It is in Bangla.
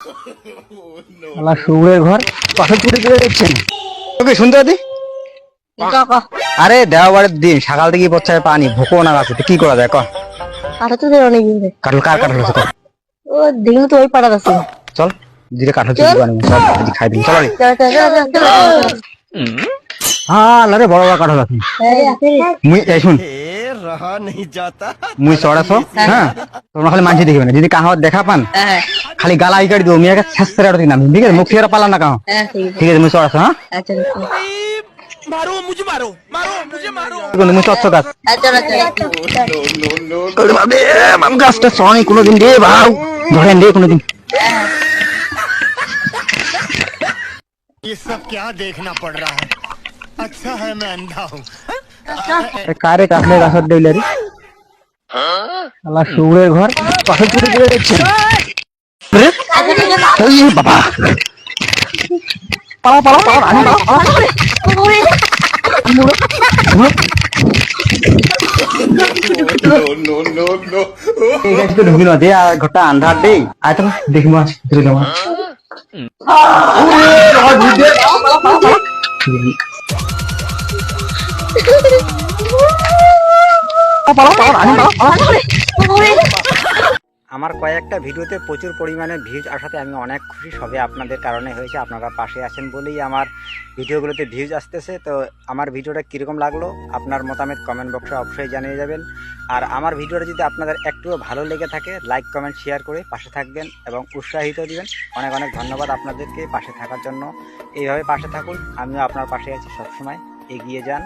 শালা শুয়োরের ঘর পাশে চুরি করে দেখছেন। ওকে শুনতে পাতি? আরে দেওয়ারের দিন সকাল থেকে পড়ছে পানি ভুকো না আছে, কি করা যায়? কর কাঠা তো অনেক দিন কাঠল কার কাঠল আছে? ও দেখুন তো ওই পাড়া আছে। চল দিলে কাঠল চুরি করে আনবো, চল আজ খাই দিন। চল আরে হ্যাঁ লারে বড় বড় কাঠল আছে। মুই এই শুন रहा नहीं जाता। মুই চড়াছো, হ্যাঁ তোমরা খালি মানছি দেখবে না, যদি কাহাওয়াত দেখা পান খালি গালা ইকাড়ি দিও, মিয়াকে শেষের আর দিন আমি, ঠিক আছে? মুখ ফিরে পালা না কাহ, ঠিক আছে? মুই চড়াছো, হ্যাঁ मारो मुझे मारो मारो मुझे मारो। মুই চড়ছো গাছ মাম গাছটা সনি কোনোদিন দে ভাও ধরেন দে কোনোদিন। ये सब क्या देखना पड़ रहा है? अच्छा है मैं अंधा हूँ। কারে কাটলে গাছের ডেইলে রে শালা শুয়োরের ঘর পাশে চুরি করে দেখছেন। এই বাবা পালা পালা পালা আমি ঢুকি না দে আর ঘরটা আন্ধার দে আয় তো দেখি মাছ ধরে দেওয়া আমার কয়েকটা ভিডিওতে প্রচুর পরিমাণে ভিউজ আসাতে আমি অনেক খুশি, সবে আপনাদের কারণে হয়েছে। আপনারা পাশে আছেন বলেই আমার ভিডিওগুলোতে ভিউজ আসতেছে। তো আমার ভিডিওটা কীরকম লাগলো আপনার মতামত কমেন্ট বক্সে অবশ্যই জানিয়ে যাবেন। আর আমার ভিডিওটা যদি আপনাদের একটুও ভালো লেগে থাকে লাইক কমেন্ট শেয়ার করে পাশে থাকবেন এবং উৎসাহিত দিবেন। অনেক অনেক ধন্যবাদ আপনাদেরকে পাশে থাকার জন্য। এইভাবে পাশে থাকুন, আমিও আপনার পাশে আছি সবসময়। এগিয়ে যান।